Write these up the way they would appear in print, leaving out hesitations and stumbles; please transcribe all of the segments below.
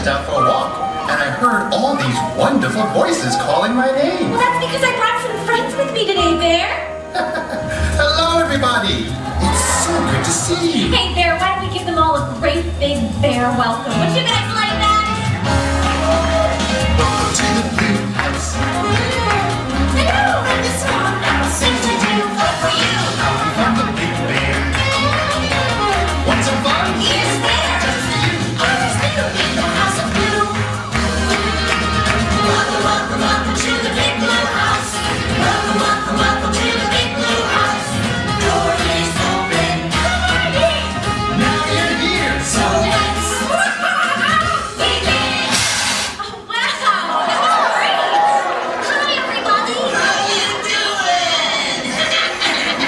just out for a walk, and I heard all these wonderful voices calling my name. Well, that's because I brought some friends with me today, Bear. Hello, everybody. It's so good to see you. Hey, Bear, why don't we give them all a great big bear welcome? Would you guys like that? Welcome to the Blue House. Hello, this small house things to do for you. I'm the Big Bear. Want some fun? Yes, Bear. Just for you. Always new in the house of blue. Welcome, welcome, welcome to the big blue house. Welcome, welcome, welcome to the big blue house. Door is open. Come on in. Now you're here. So let's begin. Oh, wow. That was great. Hi, everybody. How you doing?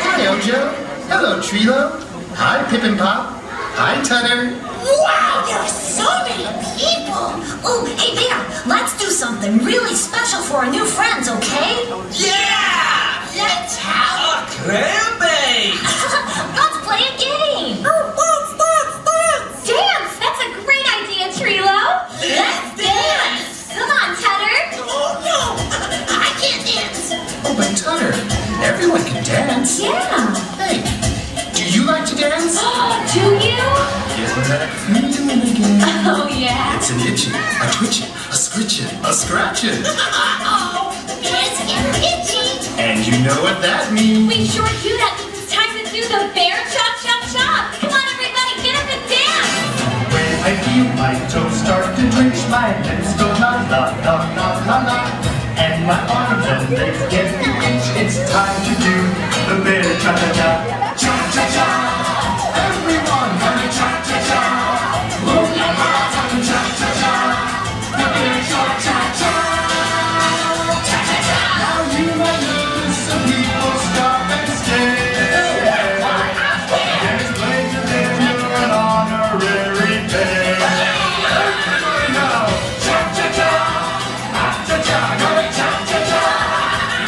Hi, Ojo. Hello, Trilo. Hi, Pip and Pop. Hi, Tutter. Wow, there are so many people! Oh, hey Bear, let's do something really special for our new friends, okay? Yeah! Let's have... A clam bake! Let's play a game! Dance! That's a great idea, Trilo. Let's dance! Come on, Tutter. Oh no! I can't dance! Oh, but Tutter, everyone can dance. Yeah. Hey, do you like to dance? Do you? Isn't that feeling again? Oh, yeah. It's an itching, a twitching, a scritching, a scratching. Uh-oh! It's getting itchy! And you know what that means. We sure do. That means it's time to do the bear chop, chop, chop. Come on, everybody, get up and dance. When I feel my toes start to twitch, my lips go la la la la la la, and my arms and legs get the itch. It's time to do the bear cha cha cha, cha cha cha. Everyone, gonna cha cha cha. Ooh la la, cha cha cha. The bear cha cha cha, cha cha cha. Now you might notice some people stop and stare. There's plays and then you're an honorary bear. Everybody now, cha cha cha, cha cha, gonna cha cha cha.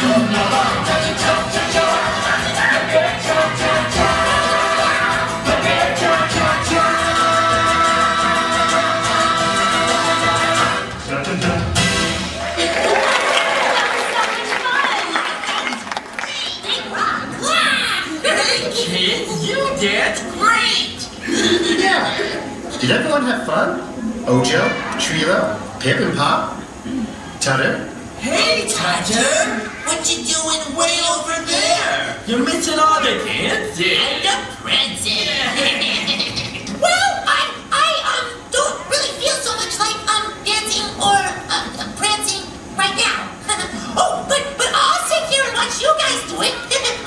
Ooh la la, cha cha cha cha. The bear cha cha cha, the bear cha cha cha. Cha cha cha. Big rock! Kids, you did great! Yeah. Did everyone have fun? Ojo, Trilo, Pip and Pop, Tutter. Hey, Tutter! What you doing way over there? You're missing all the dancing! And the present! Well, I don't really feel so much like dancing or prancing right now. Oh, but I'll sit here and watch you guys do it.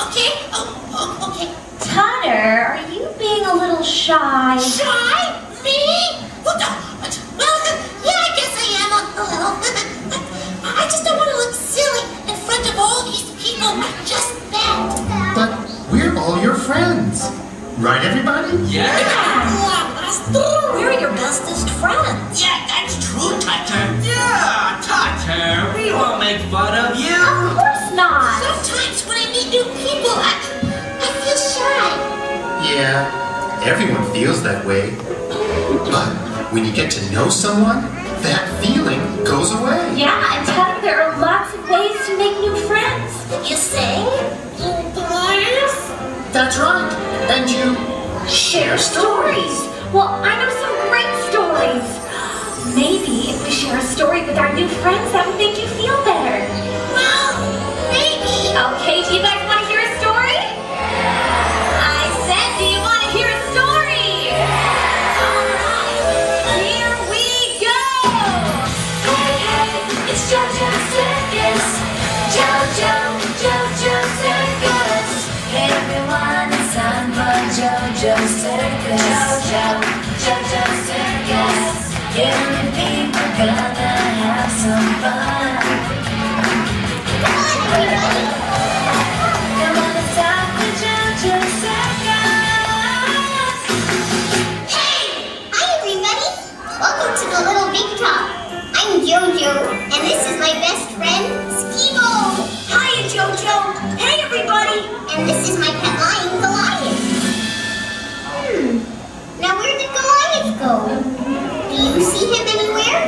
Okay? Oh, okay. Tutter, are you being a little shy? Shy? Me? Well, no. Well, yeah, I guess I am a little. I just don't want to look silly in front of all these people I just met. But we're all your friends. Right, everybody? Yeah! We're your bestest friends. Yeah, that's true, Tutter! Yeah, Tutter! We won't make fun of you! Of course not. Sometimes when I meet new people, I feel shy. Yeah, everyone feels that way. But when you get to know someone, that feeling goes away. Yeah, and Tutter, there are lots of ways to make new friends. You sing? Yes. That's right. And you share stories. Well, I know some great stories. Maybe if we share a story with our new friends, that would make you feel better. Well, maybe. Okay, do you guys want to hear a story? I said, do you want to hear a story? All right, here we go. Hey, hey, it's JoJo's Circus. JoJo's Circus. Everyone, it's time for JoJo's Circus. JoJo's Circus. Young people gonna have some fun. Come on, it's time for JoJo's Circus. Hey! Hi, everybody! Welcome to the Little Big Top. I'm JoJo, and this is my best friend, Ski-Bo. Hiya, Jojo. Hey, everybody. And this is my pet lion, Goliath. Now, where did Goliath go? Do you see him anywhere?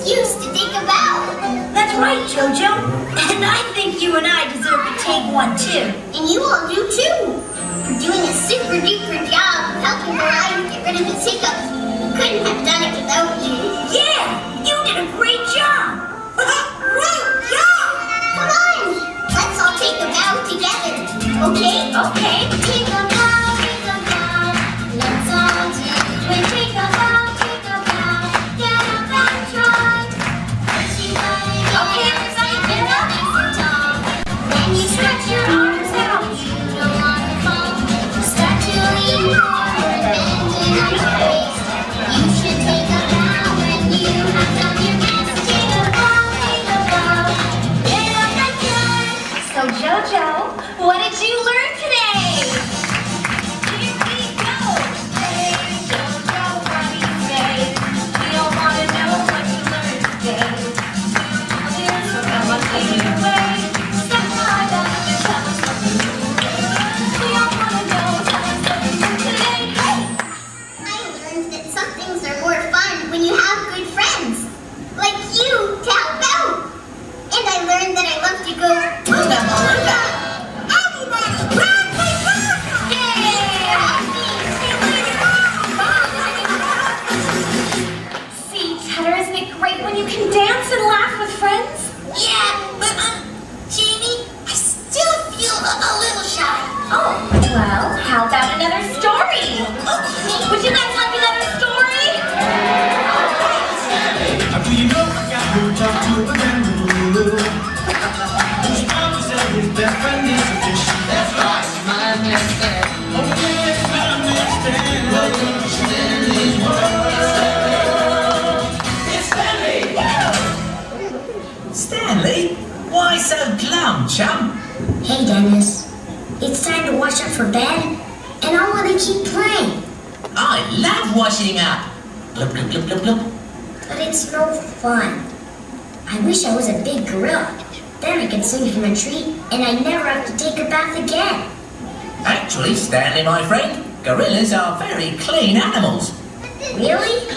excuse to take a bow. That's right, Jojo. And I think you and I deserve to take one too. And you all do too. For doing a super duper job of helping Goliath get rid of his hiccups. We couldn't have done it without you. Yeah, you did a great job. Great job! Come on, let's all take a bow together. Okay? Okay. Take a bow, let's all do it. Take a bow, get up and try. First you gotta get Okay, everybody, get up. nice and tall. Then you stretch your arms out. You don't wanna fall. Start to lean forward, bend in your waist. You should take a bow when you have done your best. Take a bow, get up and try. So, Jojo, what did you learn today? Here we go. Hey, Jojo, what do you say? We all want to know what you learned today. So come on, take it away. Step right up and tell us something new. We all want to know, tell us something new today. Hey! I learned that some things are more fun when you have good friends. Like you to help out. And I learned that I love to go Booga Booga. Everybody, grab my See, Tutter, isn't it great when you can dance and laugh with friends? Yeah, but Jamie, I still feel a little shy. Oh, well, how about another story? Okay. Would you guys like another story? Do you know a guy who talked to a kangaroo? Whose mama said his best friend is a fish. That's right, my mister. Oh yes, my mister. Welcome to Stanley's world. It's Stanley. Stanley? Why so glum, chum? Hey Dennis, it's time to wash up for bed, and I want to keep playing. I love washing up. Glub, glub, glub, glub, glub. But it's no fun. I wish I was a big gorilla. Then I could swing from a tree, and I'd never have to take a bath again. Actually, Stanley, my friend, gorillas are very clean animals. Really?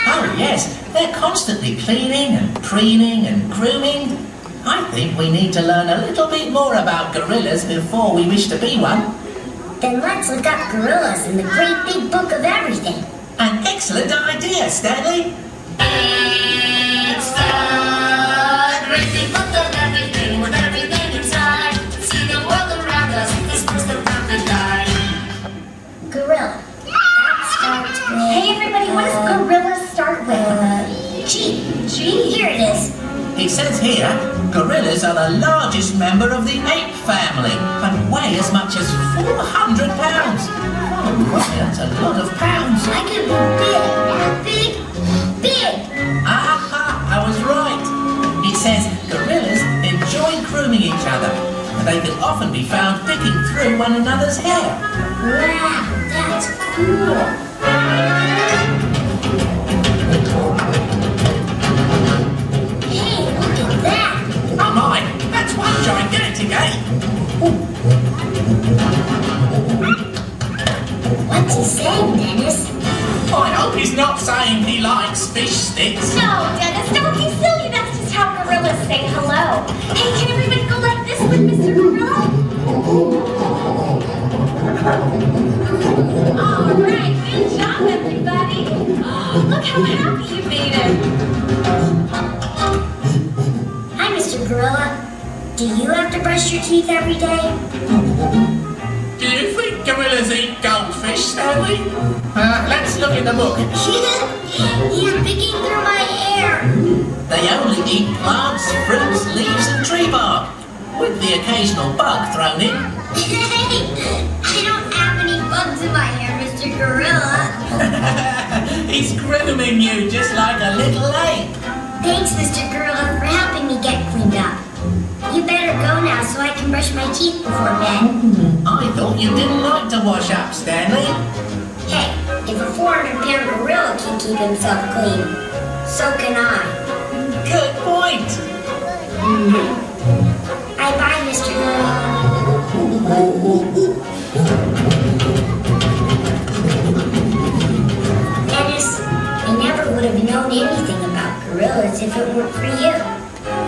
Oh, yes, they're constantly cleaning and preening and grooming. I think we need to learn a little bit more about gorillas before we wish to be one. Then let's look up gorillas in the great big book of everything. An excellent idea, Stanley. It's the great big book of everything with everything inside. See the world around us. This book's the perfect guide. Gorilla. That starts with... Hey, everybody, what does gorilla start with? G. G. Here it is. It says here, gorillas are the largest member of the ape family and weigh as much as 400 pounds. Oh, my, that's a lot of pounds. I could be big. Big. Aha, I was right. It says gorillas enjoy grooming each other, and they can often be found picking through one another's hair. Wow, that's cool. Hey, look at that. Oh my, that's one gigantic ape. What's he saying, Dennis? I hope he's not saying he likes fish sticks. No, Dennis, don't be silly. That's just how gorillas say hello. Hey, can everybody go like this with Mr. Gorilla? All right, good job, everybody. Look how happy you made him. Hi, Mr. Gorilla. Do you have to brush your teeth every day? Do you think gorillas eat goldfish, Stanley? Let's look in the book. He's picking through my hair. They only eat plants, fruits, leaves, and tree bark, with the occasional bug thrown in. I don't have any bugs in my hair, Mr. Gorilla. He's grooming you just like a little ape. Thanks, Mr. Gorilla, for helping me get cleaned up. You better go now so I can brush my teeth before bed. I thought you didn't like to wash up, Stanley. Hey, if a 400-pound gorilla can keep himself clean, so can I. Good point. Bye-bye, Mr. Gorilla. Dennis, I never would have known anything about gorillas as if it weren't for you.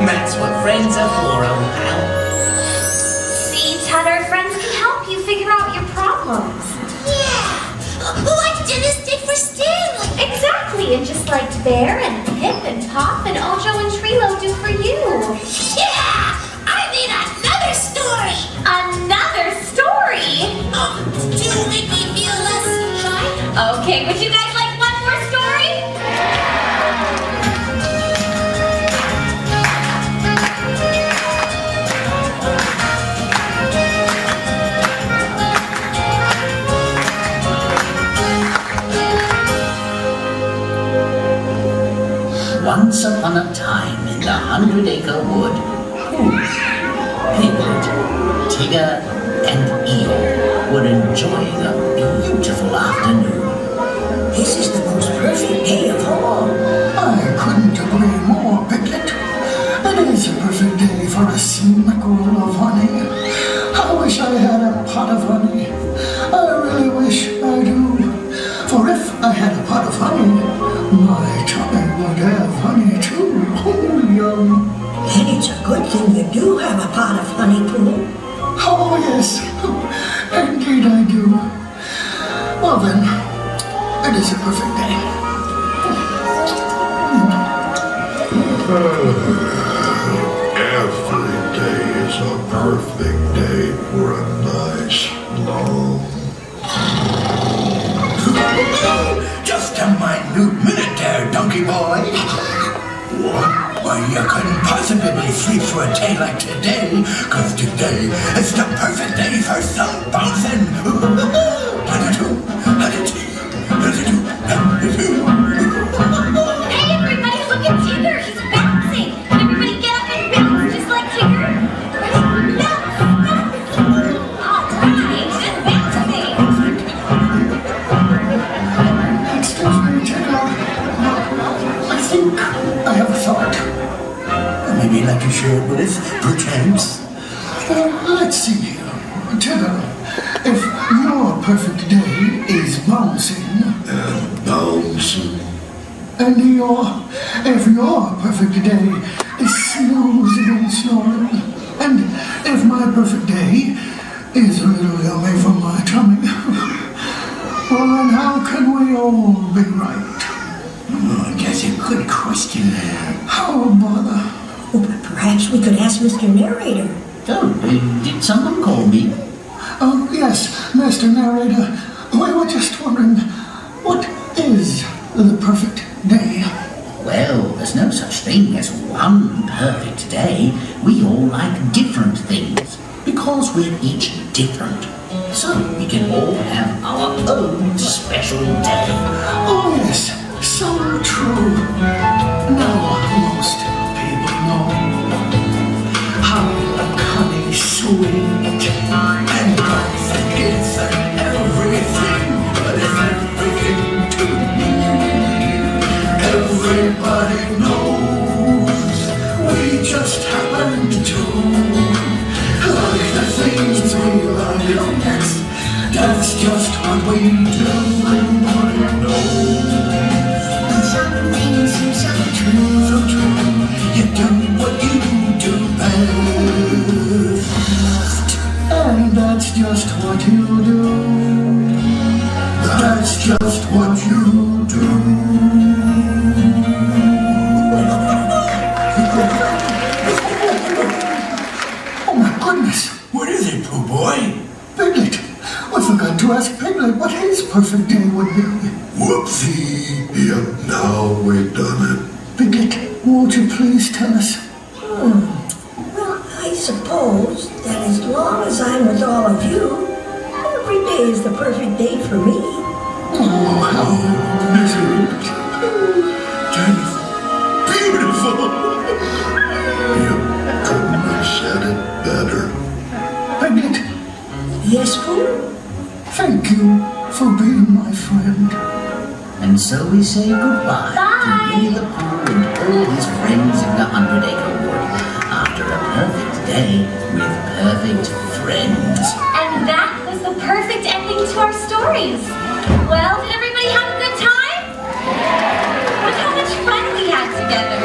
That's what friends are for, old pal. See, Ted, our friends can help you figure out your problems. Yeah, like Dennis did for Stanley. Exactly, and just like Bear and Pip and Pop and Ojo and Trilo do for you. Yeah, I need another story. Another story? To make me feel less shy. Okay, would you guys like one more story? Once upon a time in the 100-acre wood, Piglet, Tigger, and Eeyore were enjoying a beautiful afternoon. This is the most perfect day of all. I couldn't agree more, Piglet. It is a perfect day for a smackerel of honey. I wish I had a pot of honey. I really wish I do. For if I had a pot of honey, my tummy would have honey too. Oh, yum. And it's a good thing you do have a pot of honey, Pooh. Oh, yes. Indeed I do. Well then, it is a perfect day. Every day is a perfect day for a nice, long... Just a minute minute there, donkey boy. What? Why, you couldn't possibly sleep through a day like today, 'cause today is the perfect day for some bouncing. Hey, everybody, look at Tigger. He's bouncing. Can everybody get up and bounce just like Tigger? Ready? Bounce, bounce. All right, good bouncing. Excuse me, Tigger. I think I have a thought. Maybe you'd like to share it with us, perchance. Let's see here. Tigger, if your perfect day is bouncing, Bouncing. and if your perfect day is snoozing and snoring, and if my perfect day is a little yummy for my tummy, well then how can we all be right? That's a good question. Oh, bother. Oh, but perhaps we could ask Mr. Narrator. Oh, did someone call me? Oh, yes, Mr. Narrator. We were just wondering, what is the perfect day? Well, there's no such thing as one perfect day. We all like different things because we're each different. So we can all have our own special day. Oh, yes, so true. Now, most people know how honey sweet and rice and kids and everything, but it's everything to me. Everybody knows we just happen to like the things we like. That's just what we do. Everybody knows. Some things seem so true. So true, you do what you do best, and that's just what you do. That's just what you do. Oh my goodness, what is it, Pooh Boy? Piglet. We forgot to ask Piglet what his perfect day would be. Whoopsie. Yep, now we've done it. Piglet, won't you please tell us? Well, I suppose that as long as I'm with all of you, every day is the perfect day for me. Oh, how sweet. That is beautiful. You couldn't have said it better. Piglet, Yes, Pooh? thank you for being my friend. And so we say goodbye Bye. to Winnie the Pooh and all his friends in the 100-acre wood after a perfect day with perfect friends. And that was the perfect ending to our stories. Well, did everybody have a good time? Look how much fun we had together.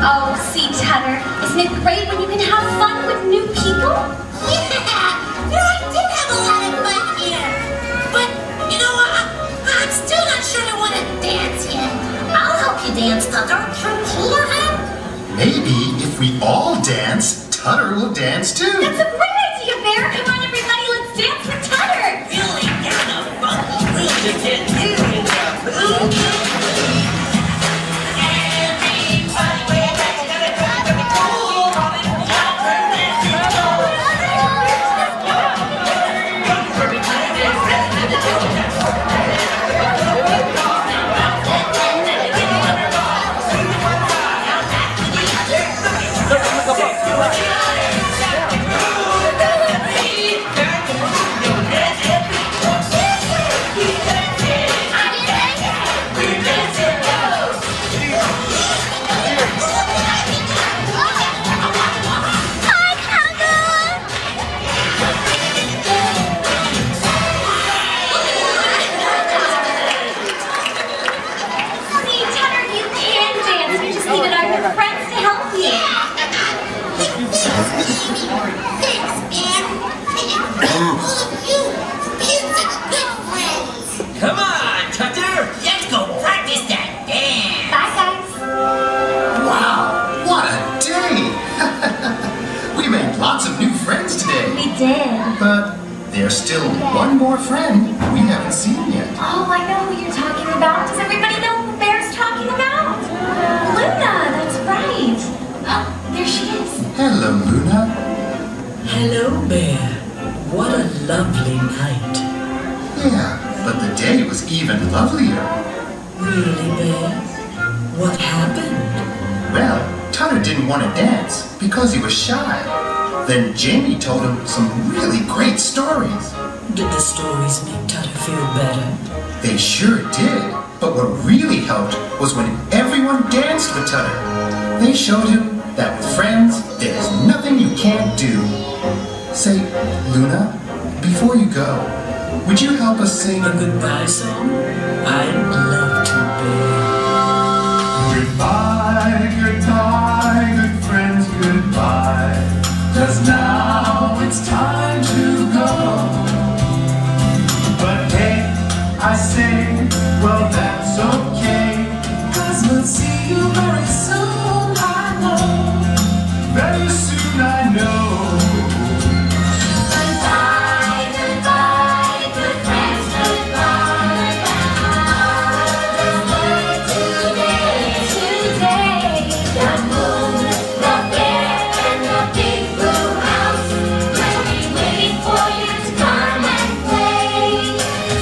Oh, see, Tutter, isn't it great when you can have fun with new people? Yeah, I did have a lot of fun here. But, you know, I'm still not sure I want to dance yet. I'll help you dance, Tutter. Maybe if we all dance, Tutter will dance too. That's a great idea, Bear. Come on, everybody, let's dance with Tutter. Really kind of funky groove to get you in the mood. See, Tutter, you can dance. We just needed our friends to help you. Thanks, man. All of you, you're such good friends. Come on, Tutter. Let's go practice that dance. Bye, guys. Wow, what a day! We made lots of new friends today. We did. But there's still one more friend we haven't seen yet. Oh, I know who you're talking about. Does everybody know who Bear's talking about? Luna, that's right. Oh, there she is. Hello, Luna. Hello, Bear. What a lovely night. Yeah, but the day was even lovelier. Really, Bear? What happened? Well, Tutter didn't want to dance because he was shy. Then Jamie told him some really great stories. Did the stories make Tutter feel better? They sure did. But what really helped was when everyone danced with Tutter. They showed him that with friends, there's nothing you can't do. Say, Luna, before you go, would you help us sing A goodbye song? I'd love to, Bear. Goodbye, goodbye, good friends, goodbye. 'Cause now it's time to go. But hey, I say, well that's okay. 'Cause we'll see you very soon, I know. Very soon, I know. Goodbye, goodbye, good friends, goodbye. Today, the moon, the bear, and the big blue house will be waiting for you to come and play.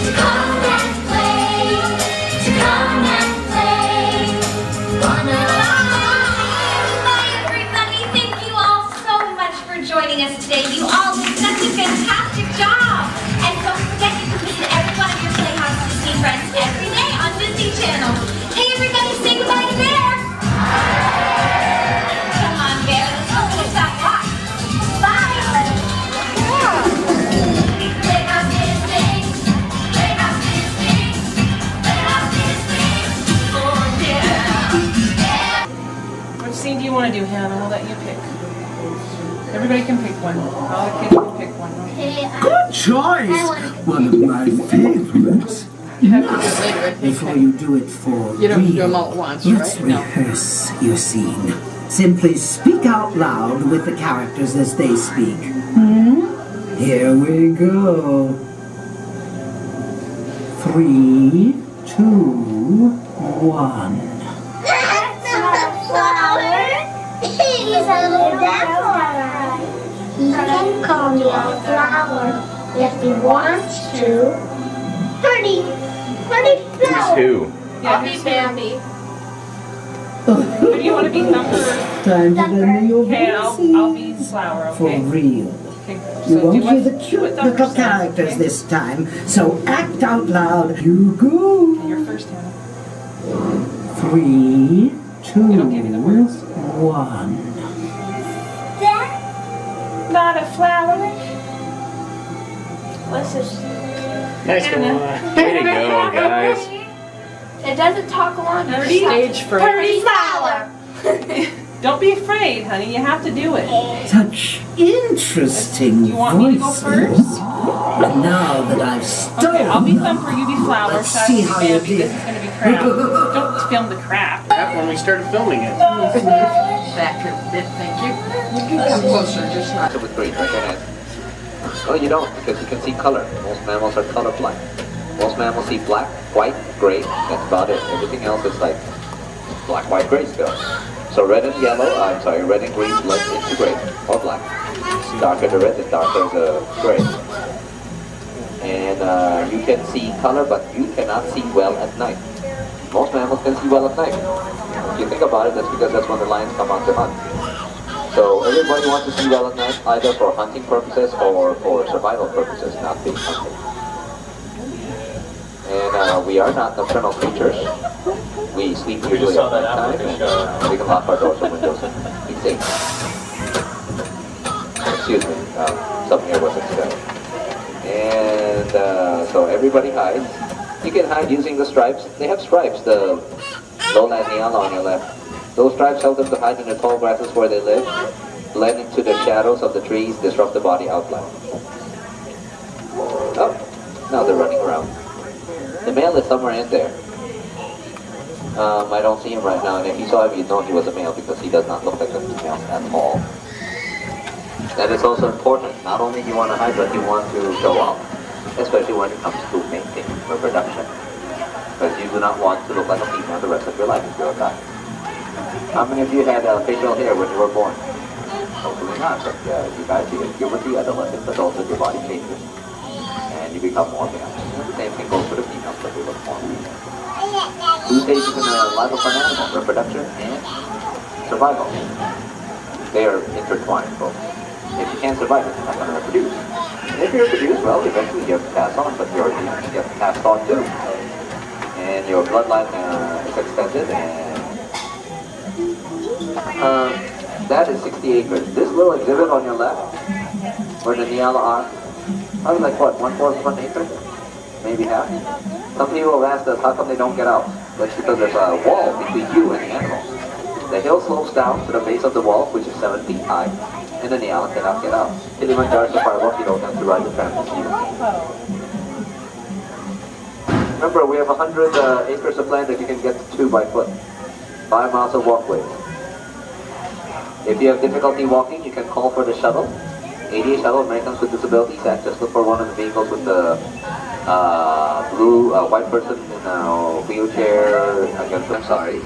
To come and play. To come and play. Bye now? Bye, everybody. Thank you all so much for joining us today. You all did such a fantastic job. And don't forget you can visit every one of your Playhouse Disney friends every day on Disney Channel. Hey, everybody, say goodbye to Bear. Come on, Bear. Let's go finish that walk. Bye. Playhouse Disney. Playhouse Disney. Playhouse Disney. Oh, yeah. Which scene do you want to do, Hannah? We'll let you pick. Everybody can pick one. All the kids can pick one. Good choice. One of my favorites. You have to do it later, I think. Before you do it for You don't real, do them all at once, let's right? No. rehearse your scene. Simply speak out loud with the characters as they speak. Here we go. 3, 2, 1. That's not a flower. He's a little flower. He can call me a flower if he wants to. Pretty flower. Two. Yeah, who's Bambi? Who do you want to be, Thumper? Time to do your Okay, I'll be Flower, For okay? real. Okay. You So do won't hear what- the do cute what Thumper little says, characters okay? this time, so act out loud. You go. Okay, you're first, Hannah. 3, 2, It'll give you the words. 1. Not a flower. Let's just. Nice Hannah. one. Way to go, guys. It doesn't talk along. Stage fright. Pretty flower. Don't be afraid, honey. You have to do it. Such interesting You want me to go voices. first? And now that I've stolen Okay, I'll be Thumper, you be Flower, let's Shaggy see be how you Bambi. did. This is gonna be crap. Don't film the crap. When we started filming it. Back a bit, thank you. You can come closer, just not. With green, right hand. Oh, you don't, because you can see color. Most mammals are colorblind. Most mammals see black, white, gray. That's about it. Everything else is like black, white, gray still. So red and red and green blend into gray or black. Darker the red, the darker the gray. And you can see color, but you cannot see well at night. Most mammals can see well at night. If you think about it, that's because that's when the lions come out to hunt. So everybody wants to see well at night, either for hunting purposes or for survival purposes, not being hunted. And we are not nocturnal creatures. We sleep usually at night time, and we can lock our doors and windows and be safe. Excuse me, some air was expelled. And so everybody hides. You can hide using the stripes. They have stripes, the lowland Nyala on your left. Those stripes help them to hide in the tall grasses where they live, blend into the shadows of the trees, disrupt the body outline. Oh, now they're running around. The male is somewhere in there. I don't see him right now, and if you saw him, you'd know he was a male because he does not look like a female at all. That is also important. Not only do you want to hide, but you want to show off, especially when it comes to mating, reproduction. Because you do not want to look like a female the rest of your life if you're a guy. How many of you had facial hair when you were born? Hopefully not, but you guys, you get puberty, adolescence, adulthood, your body changes. And you become more male. The same thing goes for the females, but they look more female. Two stages in the life of an animal, reproduction and survival. They are intertwined, folks. If you can't survive it, you're not going to reproduce. And if you reproduce, well, eventually you have to pass on, but your genes get passed on too. And your bloodline is extended, and that is 60 acres. This little exhibit on your left, where the Nyala are, probably like what, 1/4 of an acre? Maybe half? Some people have asked us how come they don't get out. That's because there's a wall between you and the animals. The hill slopes down to the base of the wall, which is 7 feet high, and the Nyala cannot get out. Kilimanjaro Safari Walk, you don't have to ride the tram to see them. Remember, we have 100 acres of land that you can get to by foot. 5 miles of walkway. If you have difficulty walking, you can call for the shuttle. ADA Shuttle, Americans with Disabilities Act. Just look for one of the vehicles with the blue white person in a wheelchair. I'm sorry.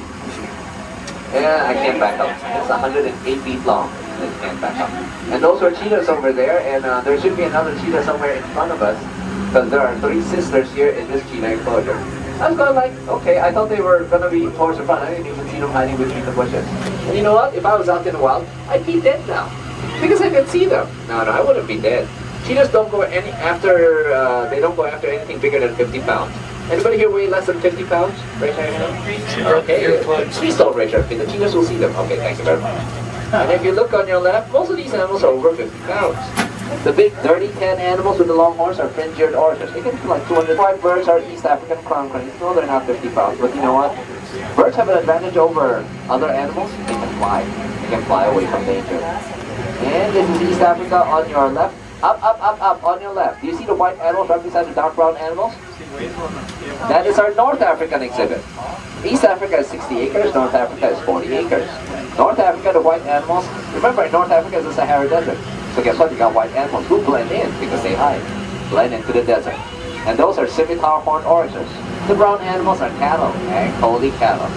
Yeah, I can't back up. It's 108 feet long. I can't back up. And those are cheetahs over there, and there should be another cheetah somewhere in front of us, because there are 3 sisters here in this cheetah enclosure. I was going like, okay, I thought they were going to be towards the front. I didn't even see them hiding between the bushes. And you know what? If I was out in the wild, I'd be dead now. Because I can see them. No, I wouldn't be dead. Cheetahs don't go they don't go after anything bigger than 50 pounds. Anybody here weigh less than 50 pounds? Raise your hand. Okay, please don't raise your hand. The cheetahs will see them. Okay, thank you very much. And if you look on your left, most of these animals are over 50 pounds. The big dirty 10 animals with the long horns are fringe-eared oryxes. They can be like 205 birds are East African crown cranes. No, they're not 50 pounds, but you know what? Birds have an advantage over other animals. They can fly. They can fly away from danger. And this is East Africa on your left. Up on your left. Do you see the white animals right beside the dark brown animals? That is our North African exhibit. East Africa is 60 acres, North Africa is 40 acres. North Africa, the white animals, remember North Africa is the Sahara Desert. So guess what, you got white animals who blend in because they hide. Blend into the desert. And those are scimitar horned oryxes. The brown animals are cattle, and holy cattle.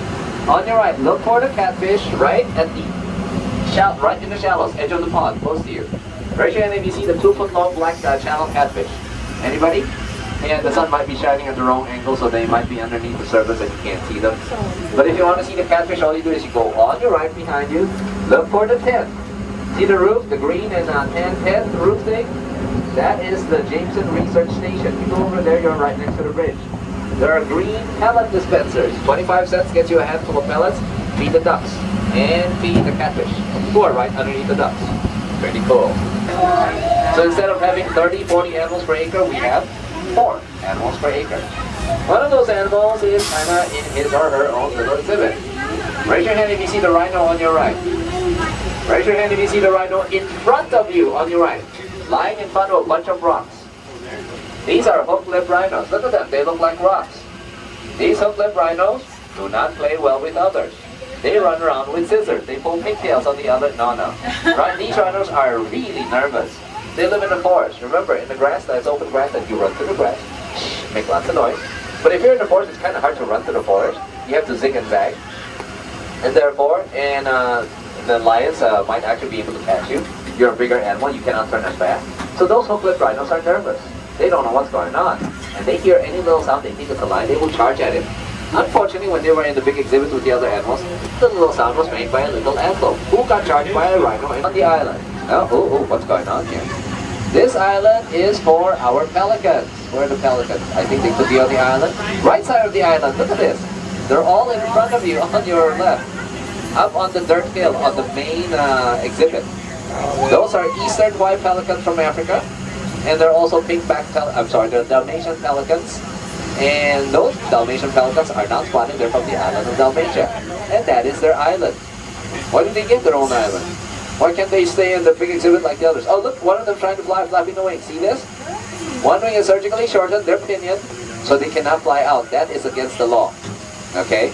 On your right, look for the catfish right at the right in the shallows, edge of the pond, close to you. Raise your hand if you see the 2-foot-long black channel catfish. Anybody? Yeah, the sun might be shining at the wrong angle, so they might be underneath the surface and you can't see them. But if you want to see the catfish, all you do is you go on your right behind you, look for the tent. See the roof, the green and tent roof thing? That is the Jameson Research Station. You go over there, you're right next to the bridge. There are green pellet dispensers. 25 cents gets you a handful of pellets. Feed the ducks and feed the catfish, who are right underneath the ducks. Pretty cool. So instead of having 30, 40 animals per acre, we have 4 animals per acre. One of those animals is kind of in his or her own little exhibit. Raise your hand if you see the rhino on your right. Raise your hand if you see the rhino in front of you on your right. Lying in front of a bunch of rocks. These are hook-lipped rhinos. Look at them, they look like rocks. These hook-lipped rhinos do not play well with others. They run around with scissors. They pull pigtails on the other. No. Right? These rhinos are really nervous. They live in the forest. Remember, in the grasslands, open grassland, you run through the grass, make lots of noise. But if you're in the forest, it's kind of hard to run through the forest. You have to zig and zag. And therefore, the lions might actually be able to catch you. You're a bigger animal, you cannot turn as fast. So those hook-lipped rhinos are nervous. They don't know what's going on. And they hear any little sound, they think it's a lion, they will charge at it. Unfortunately, when they were in the big exhibit with the other animals, the little sound was made by a little antelope who got charged by a rhino on the island. Oh, what's going on here? This island is for our pelicans. Where are the pelicans? I think they could be on the island. Right side of the island, look at this. They're all in front of you on your left. Up on the dirt hill on the main exhibit. Those are eastern white pelicans from Africa. And they're also pink-backed they're Dalmatian pelicans. And those Dalmatian pelicans are not spotted, they're from the island of Dalmatia. And that is their island. Why do they get their own island? Why can't they stay in the big exhibit like the others? Oh look, one of them trying to fly, flapping the wings. See this? One wing is surgically shortened, their pinion, so they cannot fly out. That is against the law. Okay?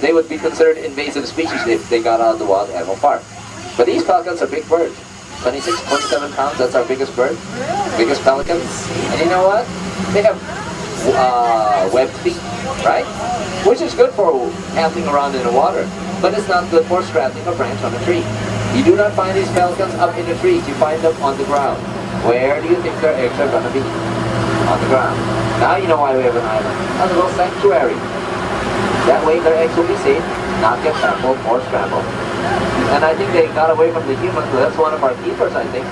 They would be considered invasive species if they got out of the wild animal park. But these pelicans are big birds. 26, 27 pounds, that's our biggest bird. Biggest pelicans. And you know what? They have webbed feet, right? Which is good for handling around in the water, but it's not good for straddling a branch on a tree. You do not find these pelicans up in the trees, you find them on the ground. Where do you think their eggs are going to be? On the ground. Now you know why we have an island. A little sanctuary. That way their eggs will be safe, not get trampled or scrambled. And I think they got away from the humans, so that's one of our keepers, I think.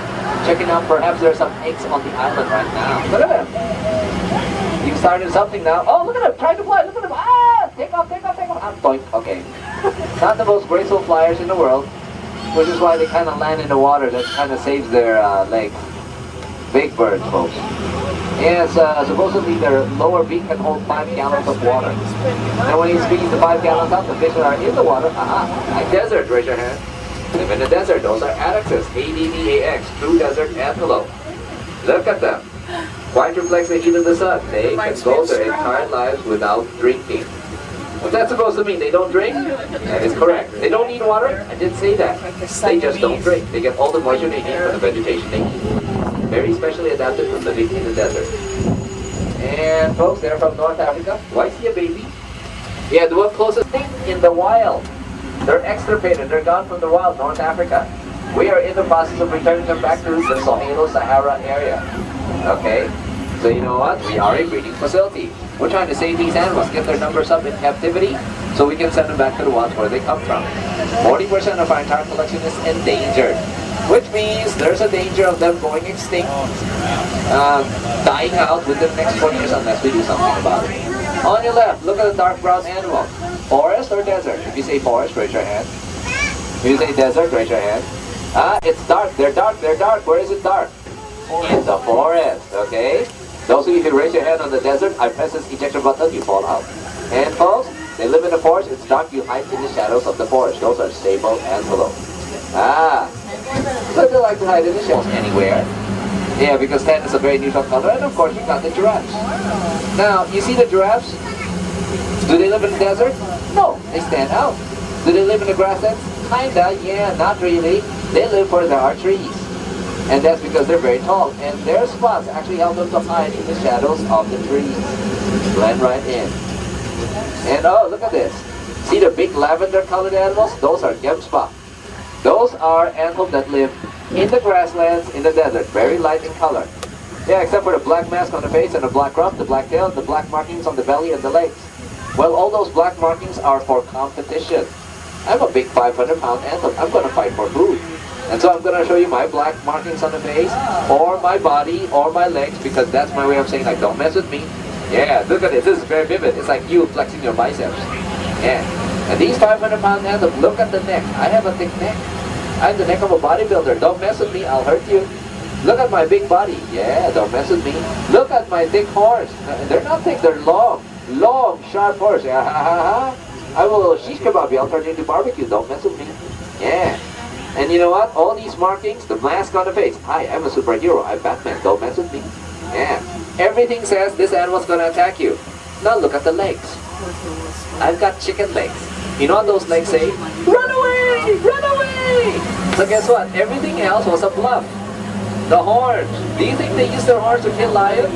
Checking out, perhaps there's some eggs on the island right now. Look at them. You started something now. Oh, look at them, trying to fly, look at them. Ah, take off. Ah, boink, okay. Not the most graceful flyers in the world, which is why they kind of land in the water. That kind of saves their legs. Big birds, folks. Yes, supposedly their lower beak can hold 5 gallons of water. And when you squeeze the 5 gallons out, the fish that are in the water, like desert, raise your hand. Live in the desert. Those are Adaxes, A-D-D-A-X, true desert antelope. Look at them. Quite reflects the heat of the sun. They can go their entire lives without drinking. What's that supposed to mean? They don't drink? That is correct. They don't need water? I did say that. They just don't drink. They get all the moisture they need from the vegetation they eat. Very specially adapted for living in the desert. And folks, they're from North Africa. Why see a baby? Yeah, the one closest thing in the wild. They're extirpated. They're gone from the wild, North Africa. We are in the process of returning them back to the Sahara area. Okay? So you know what? We are a breeding facility. We're trying to save these animals, get their numbers up in captivity, so we can send them back to the wild where they come from. 40% of our entire collection is endangered, which means there's a danger of them going extinct, dying out within the next 20 years unless we do something about it. On your left, look at the dark brown animal. Forest or desert? If you say forest, raise your hand. If you say desert, raise your hand. It's dark. They're dark. Where is it dark? In the forest, okay? Those of you who raise your hand on the desert, I press this ejection button, you fall out. And folks, they live in the forest, it's dark, you hide in the shadows of the forest. Those are sable antelope. So they like to hide in the shadows anywhere. Yeah, because tan is a very neutral color, and of course we got the giraffes. Now, you see the giraffes? Do they live in the desert? No, they stand out. Do they live in the grasslands? Kinda, yeah, not really. They live where there are trees. And that's because they're very tall. And their spots actually help them to hide in the shadows of the trees. Blend right in. And oh, look at this. See the big lavender colored animals? Those are gemsbok. Those are antelope that live in the grasslands, in the desert. Very light in color. Yeah, except for the black mask on the face and the black rump, the black tail, the black markings on the belly and the legs. Well, all those black markings are for competition. I'm a big 500-pound antelope. I'm going to fight for food. And so I'm going to show you my black markings on the face, or my body, or my legs, because that's my way of saying, like, don't mess with me. Yeah, look at this. This is very vivid. It's like you flexing your biceps. Yeah. And these 500-pound antelope, look at the neck. I have a thick neck. I have the neck of a bodybuilder. Don't mess with me. I'll hurt you. Look at my big body. Yeah, don't mess with me. Look at my thick horns. They're not thick. They're long. Long, sharp horns. Yeah, ha, ha, ha. I will shish kebab you. I'll turn you into barbecue. Don't mess with me. Yeah. And you know what? All these markings, the mask on the face. Hi, I'm a superhero. I'm Batman. Don't mess with me. Yeah. Everything says this animal's gonna attack you. Now look at the legs. I've got chicken legs. You know what those legs say? Run away! Run away! So guess what? Everything else was a bluff. The horns. Do you think they use their horns to kill lions?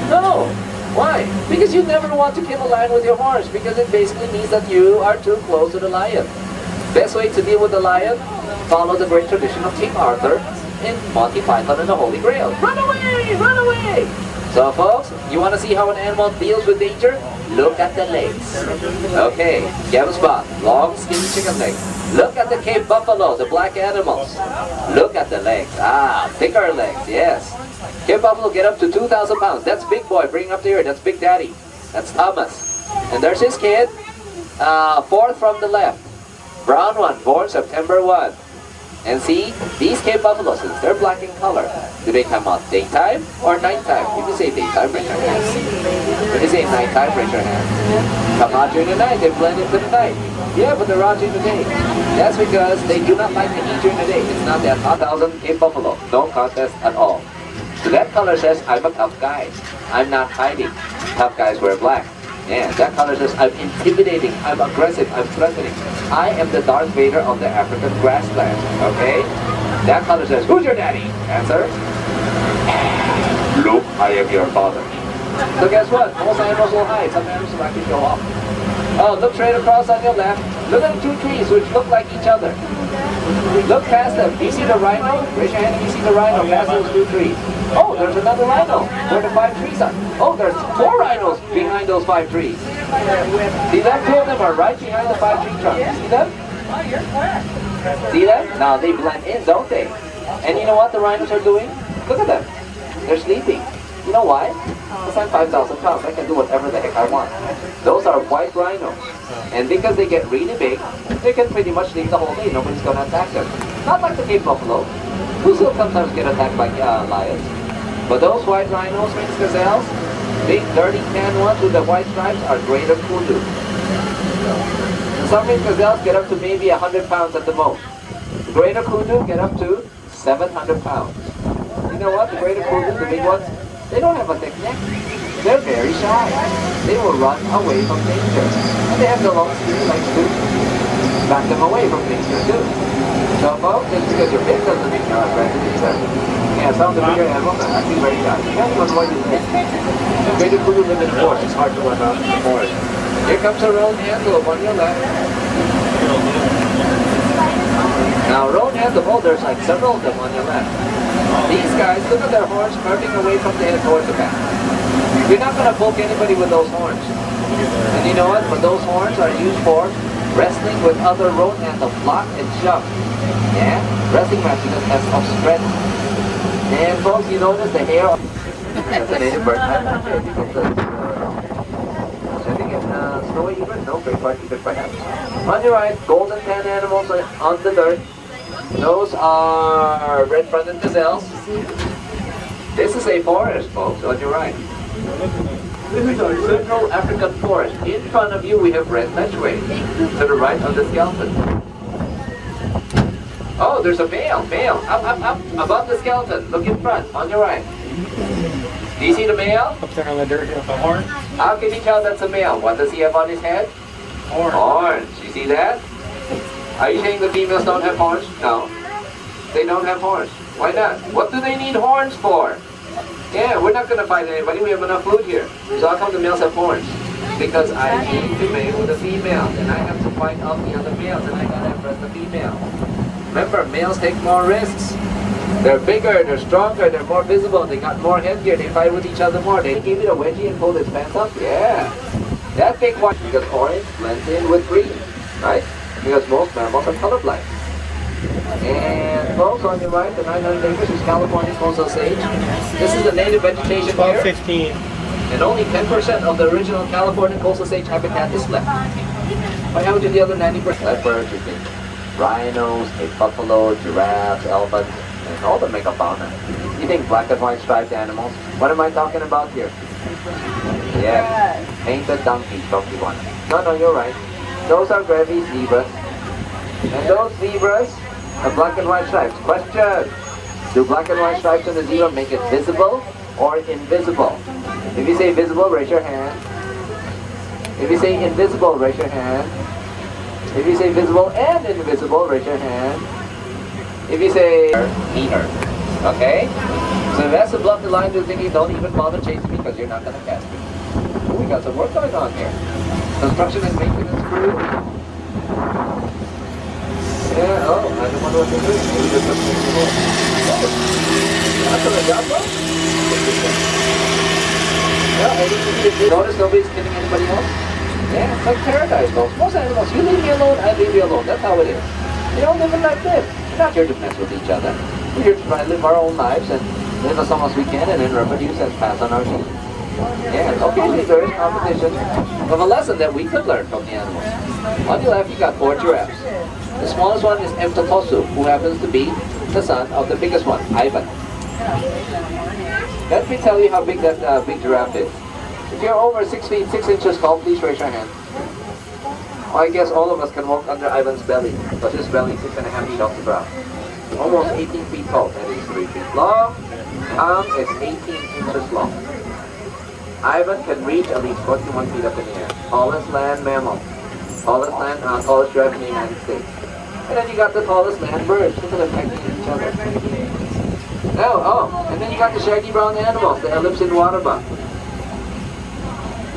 No. Why? Because you never want to kill a lion with your horns, because it basically means that you are too close to the lion. Best way to deal with the lion? Follow the great tradition of King Arthur in Monty Python and the Holy Grail. Run away! Run away! So folks, you want to see how an animal deals with danger? Look at the legs. Okay, Kevin's spot. Long, skinny chicken legs. Look at the Cape buffalo, the black animals. Look at the legs. Ah, thicker legs, yes. Cape buffalo get up to 2,000 pounds. That's big boy. Bring him up to here. That's Big Daddy. That's Thomas. And there's his kid. Fourth from the left. Brown one, born September 1. And see, these Cape buffaloes, since they're black in color, do they come out daytime or nighttime? If you say daytime, raise your hand. If you say nighttime, raise your hand. Come out during the night, they blend into the night. Yeah, but they're out during the day. That's because they do not like to eat during the day. It's not that 1,000 Cape buffalo. No contest at all. So that color says, I'm a tough guy. I'm not hiding. Tough guys wear black. Yeah, that color says, I'm intimidating, I'm aggressive, I'm threatening. I am the Darth Vader of the African grassland, okay? That color says, who's your daddy? Answer. Luke, I am your father. So guess what? Most animals will hide. Some animals will actually show off. Oh, look straight across on your left. Look at the two trees which look like each other. Look past them. Do you see the rhino? Raise your hand if you see the rhino past those two trees. Oh, there's another rhino where the 5 trees are. Oh, there's 4 rhinos behind those 5 trees. See them? 2 of them are right behind the 5 tree trunks. See them? See them? Now they blend in, don't they? And you know what the rhinos are doing? Look at them. They're sleeping. You know why? Because I'm 5,000 pounds. I can do whatever the heck I want. Those are white rhinos. And because they get really big, they can pretty much sleep the whole day. Nobody's going to attack them. Not like the Cape buffalo, who still sometimes get attacked by lions. But those white rhinos, Manx gazelles, big, dirty, tan ones with the white stripes are greater kudu. Some Manx gazelles get up to maybe 100 pounds at the most. The greater kudu get up to 700 pounds. You know what? The greater kudu, the big ones, they don't have a thick neck. They're very shy. They will run away from danger. And they have the long skinny legs to back them away from danger too. So folks, just because you're big doesn't mean you're aggressive either. Yeah, some of the bigger animals are actually very shy. You have to avoid these things. The greater kudu live in the forest. It's hard to run out in the forest. Here comes a roan antelope on your left. Now roan antelope, there's like several of them on your left. These guys, look at their horns curving away from the head towards the back. You're not going to poke anybody with those horns. And you know what? But those horns are used for wrestling with other roan antelope, block and jump. Yeah? Wrestling matches as of strength. And folks, you notice the hair of that's a native bird. I'm sure if you get snowy egret, no, great white egret perhaps. On your right, golden tan animals on the dirt. Those are red-fronted gazelles. This is a forest, folks, on your right. This is a Central African forest. In front of you, we have red ledgeway. To the right of the skeleton. Oh, there's a male. Up, above the skeleton. Look in front, on your right. Do you see the male? Up there on the dirt with the horn. How can you tell that's a male? What does he have on his head? Horns. You see that? Are you saying the females don't have horns? No. They don't have horns. Why not? What do they need horns for? Yeah, we're not going to fight anybody. We have enough food here. So how come the males have horns? Because I need to mate with the female. And I have to fight off the other males. And I got to impress the female. Remember, males take more risks. They're bigger, they're stronger, they're more visible, they got more headgear, they fight with each other more. They give it a wedgie and pull his pants up? Yeah. That big one, because orange blends in with green, right? Because most mammals are colorblind. And folks, on your right, the 900 acres is California coastal sage. This is the native vegetation here. About 15. And only 10% of the original California coastal sage habitat is left. What happened to the other 90%? Leopards, you think rhinos, a buffalo, giraffes, elephants, and all the megafauna. You think black and white striped animals? What am I talking about here? Yeah, painted donkeys from Tijuana. No, you're right. Those are Grevy's zebras. And those zebras have black and white stripes. Question. Do black and white stripes on the zebra make it visible or invisible? If you say visible, raise your hand. If you say invisible, raise your hand. If you say visible and invisible, raise your hand. If you say neater. Okay? So that's the bluff the line to thinking, don't even bother chasing me because you're not going to catch me. Ooh, we got some work going on here. Construction and maintenance crew. Yeah, oh, I don't wonder what they're doing. Maybe there's something more. That's what I got, bro. Yeah, notice nobody's killing anybody else? Yeah, it's like paradise, folks. Most animals, you leave me alone, I leave you alone. That's how it is. We all live like this. We're not here to mess with each other. We're here to try and live our own lives and live as long as we can and then reproduce and pass on our genes. Yeah, occasionally there is competition of a lesson that we could learn from the animals. On your left, you got 4 giraffes. The smallest one is Mtotosu, who happens to be the son of the biggest one, Ivan. Let me tell you how big that big giraffe is. If you're over 6 feet 6 inches tall, please raise your hand. I guess all of us can walk under Ivan's belly, because his belly is 6.5 feet off the ground. Almost 18 feet tall, that is 3 feet long. Arm is 18 inches long. Ivan can reach at least 41 feet up in the air. Tallest land mammal. Tallest giraffe in the United States. And then you got the tallest land birds. Look at them fighting each other. And then you got the shaggy brown animals, the ellipsid waterbuck.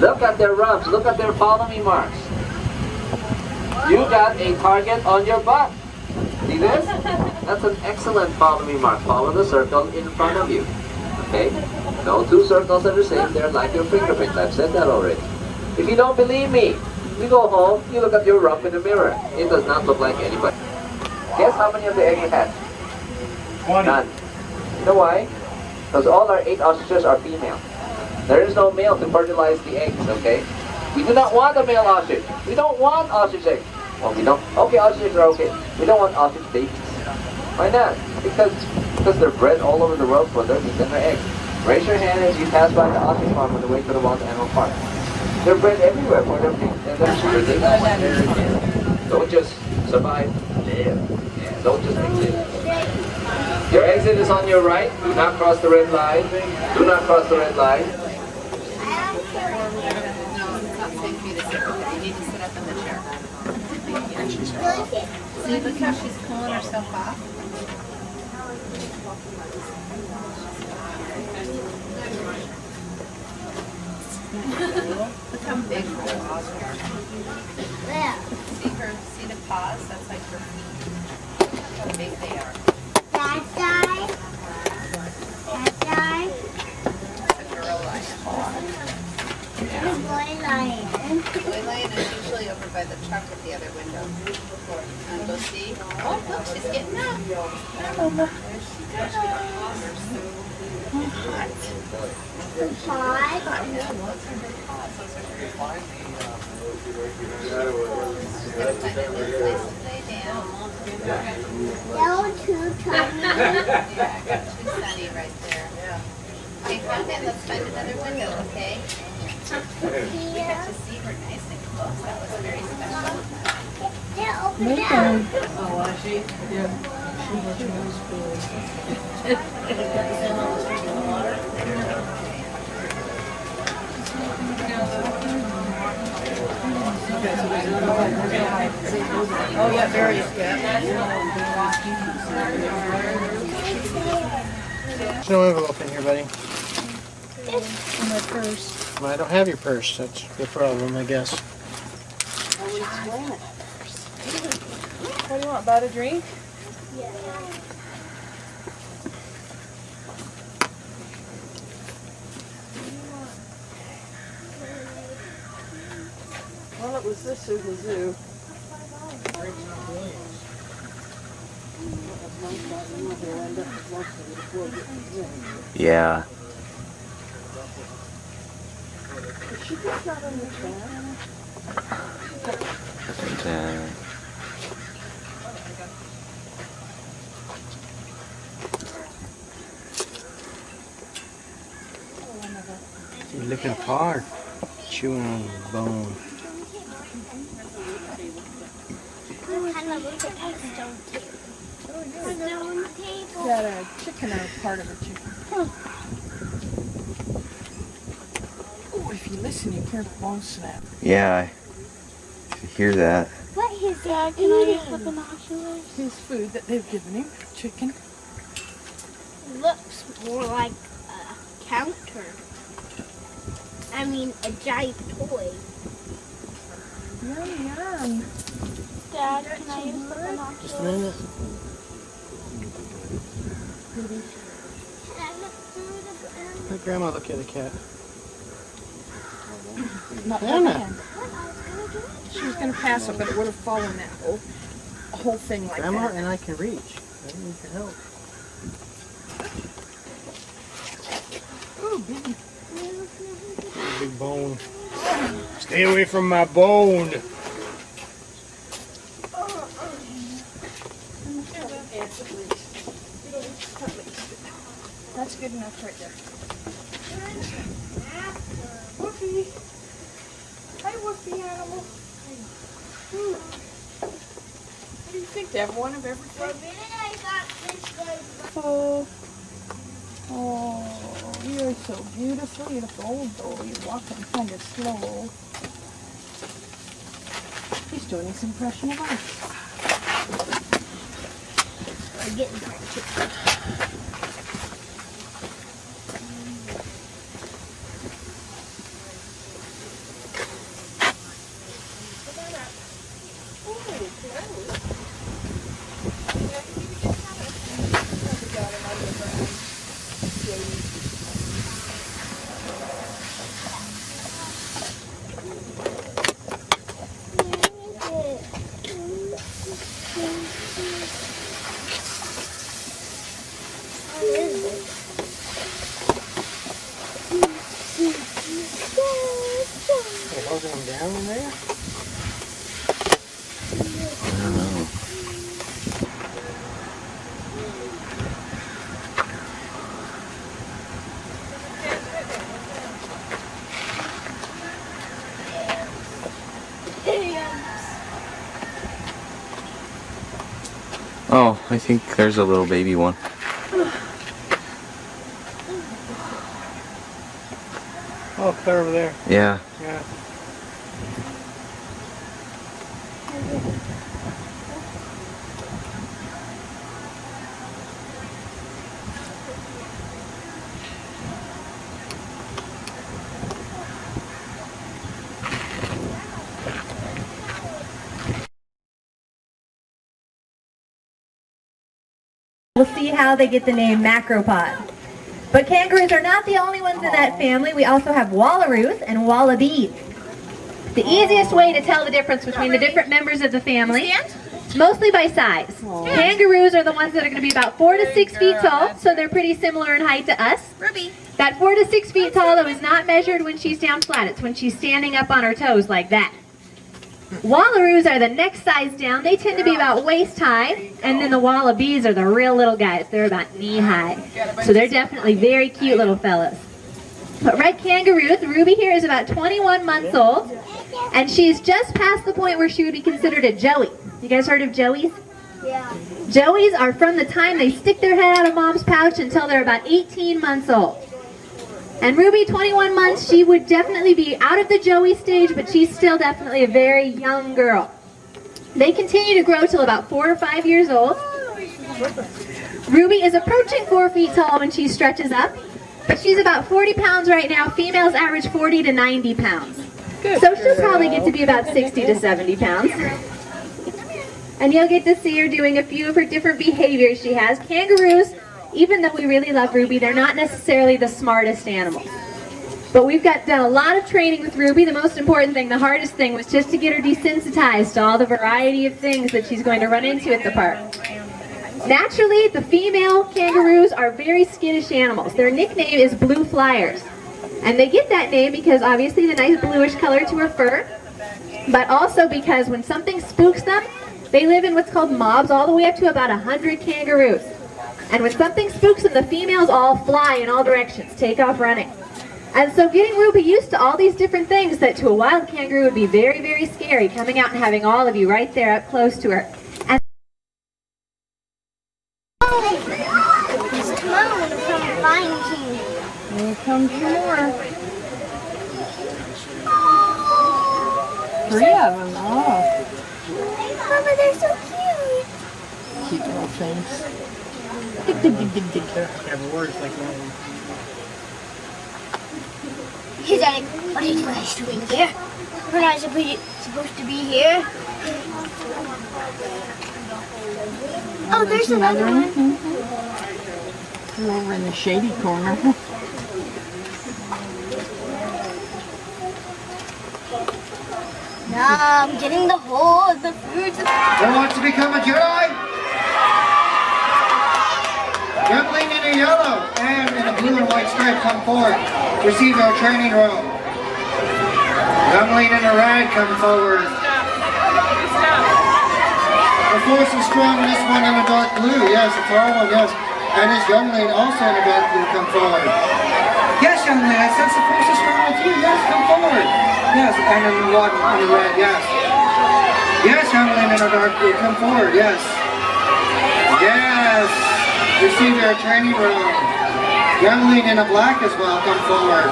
Look at their rumps, look at their follow me marks. You got a target on your butt. See this? That's an excellent follow me mark. Follow the circle in front of you. Okay? No 2 circles are the same, they're like your fingerprints. I've said that already. If you don't believe me, you go home, you look at your rump in the mirror. It does not look like anybody. Guess how many of the eggs you had? 20. None. You know why? Because all our 8 ostriches are female. There is no male to fertilize the eggs, okay? We do not want a male ostrich. We don't want ostrich eggs. Well, we don't. Okay, ostriches are okay. We don't want ostrich babies. Why not? Because they're bred all over the world for their meat and their eggs. Raise your hand as you pass by the ostrich farm on the way to the Wild Animal Park. They're bred everywhere for their meat and their sugar. They don't just survive, live. Yeah, don't just exist. Your exit is on your right. Do not cross the red line. Do not cross the red line. See, look how she's pulling herself off. Look how big her paws are. See the paws? That's like her feet. Look how big they are. That guy. That's a girl lion. The boy lion. The boy lion is usually over by the truck at the other window. And go see. Oh, look, she's getting up. There she goes. Hot. The paws. Those are her paws. Those are her paws. She's going to find a little place to lay down. They're too tiny. Yeah, she's sunny right there. Okay, come in. Let's find another window, okay? We got to see her nice and close. That was very special. They're over there. Oh, was she? Yeah. Oh, yeah, very. There's no envelope in here, buddy. In my purse. Well, I don't have your purse. That's the problem, I guess. What do you want? About a drink? Well, it was this or the zoo. Yeah. Did she just not understand? You're looking hard, chewing on the bone. Got a chicken or part of a chicken. Oh, if you listen, you hear the bone snap. Yeah, I hear that. What is that? Can I use the binoculars? His food that they've given him, chicken. Looks more like a counter. I mean, a giant toy. Yum, yum. Dad, can I use the binoculars? Just a minute. Let Grandma look at the cat. Not Anna. that hand. She was going to pass it, but it would have fallen that whole thing like Grandma that. and I can reach. I need your help. Ooh, big. Big bone. Stay away from my bone. That's good enough right there. Woofy. Hi, Woofy animal. What do you think? They have one of everything? Oh, you're so beautiful. You're old though. You're walking kind of slow. He's doing his impression of us. I'm getting tired. Holding them down in there? I don't know. Oh, I think there's a little baby one. Oh, clear over there. Yeah. Yeah. We'll see how they get the name macropod. But kangaroos are not the only ones in that family. We also have wallaroos and wallabies. The easiest way to tell the difference between the different members of the family, mostly by size. Kangaroos are the ones that are going to be about 4 to 6 feet tall, so they're pretty similar in height to us. Ruby. That 4 to 6 feet tall, though, is not measured when she's down flat. It's when she's standing up on her toes like that. Wallaroos are the next size down. They tend to be about waist high, and then the wallabies are the real little guys. They're about knee high. So they're definitely very cute little fellas. But red kangaroos, Ruby here is about 21 months old, and she's just past the point where she would be considered a joey. You guys heard of joeys? Yeah. Joeys are from the time they stick their head out of mom's pouch until they're about 18 months old. And Ruby, 21 months, she would definitely be out of the joey stage, but she's still definitely a very young girl. They continue to grow till about 4 or 5 years old. Ruby is approaching 4 feet tall when she stretches up, but she's about 40 pounds right now. Females average 40 to 90 pounds. So she'll probably get to be about 60 to 70 pounds. And you'll get to see her doing a few of her different behaviors she has. Kangaroos, even though we really love Ruby, they're not necessarily the smartest animals. But we've done a lot of training with Ruby. The most important thing, the hardest thing, was just to get her desensitized to all the variety of things that she's going to run into at the park. Naturally, the female kangaroos are very skittish animals. Their nickname is blue flyers. And they get that name because obviously the nice bluish color to her fur, but also because when something spooks them, they live in what's called mobs, all the way up to about 100 kangaroos. And when something spooks them, the females all fly in all directions, take off running. And so getting Ruby used to all these different things that to a wild kangaroo would be very, very scary, coming out and having all of you right there up close to her. It's tomorrow when I'm flying king. Here comes some more. 3 of them. Oh, Mama, they're so cute. cute little things. Have words like that. He's like, what are you guys doing here? We're not supposed to be here. Oh, there's another one. They're over in the shady corner. Nah, I'm getting the whole of the fruits. Who wants to become a Jedi? Youngling in a yellow and in a blue and white stripe, come forward. Receive your training robe. Youngling in a red, come forward. The force is strong in this one in a dark blue. Yes, it's our one, yes. And this youngling also in a dark blue, come forward. Yes, youngling, I sense the force is strong with you. Yes, come forward. Yes, and in the one in the red, yes. Yes, youngling in a dark blue, come forward, yes. Yes. Receive your training robe. Youngling in a black as well, come forward.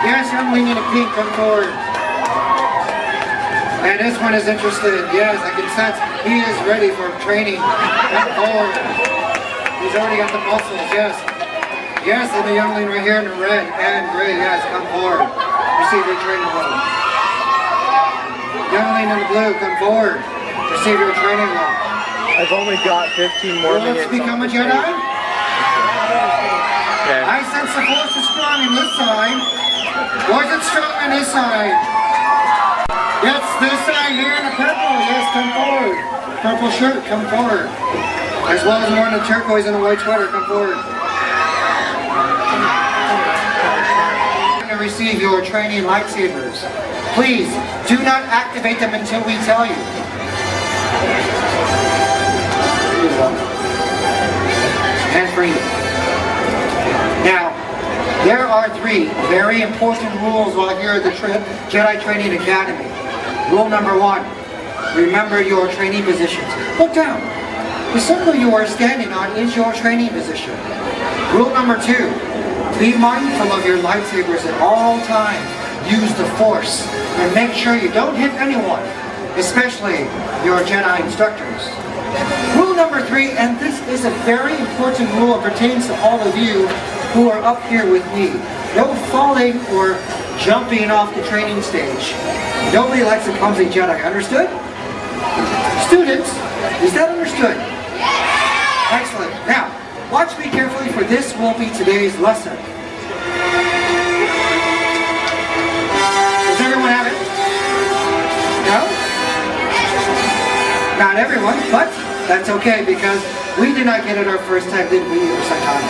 Yes, youngling in a pink, come forward. And this one is interested. Yes, I can sense he is ready for training. Come forward. He's already got the muscles, yes. Yes, and the youngling right here in the red and gray, yes, come forward. Receive your training robe. Youngling in the blue, come forward. Receive your training robe. I've only got 15 more minutes. Let's become a Jedi? Okay. I sense the force is strong in this side. Was it strong on this side? Yes, this side here in the purple. Yes, come forward. Purple shirt, come forward. As well as the one in the turquoise and the white sweater, come forward. You're going to receive your training lightsabers. Please, do not activate them until we tell you. Hands free. Now, there are 3 very important rules while here at the Jedi Training Academy. Rule number 1, remember your training positions. Look down. The circle you are standing on is your training position. Rule number 2, be mindful of your lightsabers at all times. Use the Force and make sure you don't hit anyone, especially your Jedi instructors. Rule number 3, and this is a very important rule, it pertains to all of you who are up here with me. No falling or jumping off the training stage. Nobody likes a clumsy Jedi, understood? Students, is that understood? Excellent. Now, watch me carefully for this will be today's lesson. Does everyone have it? No? Not everyone, but that's okay because we did not get it our first time, did we, Saitama?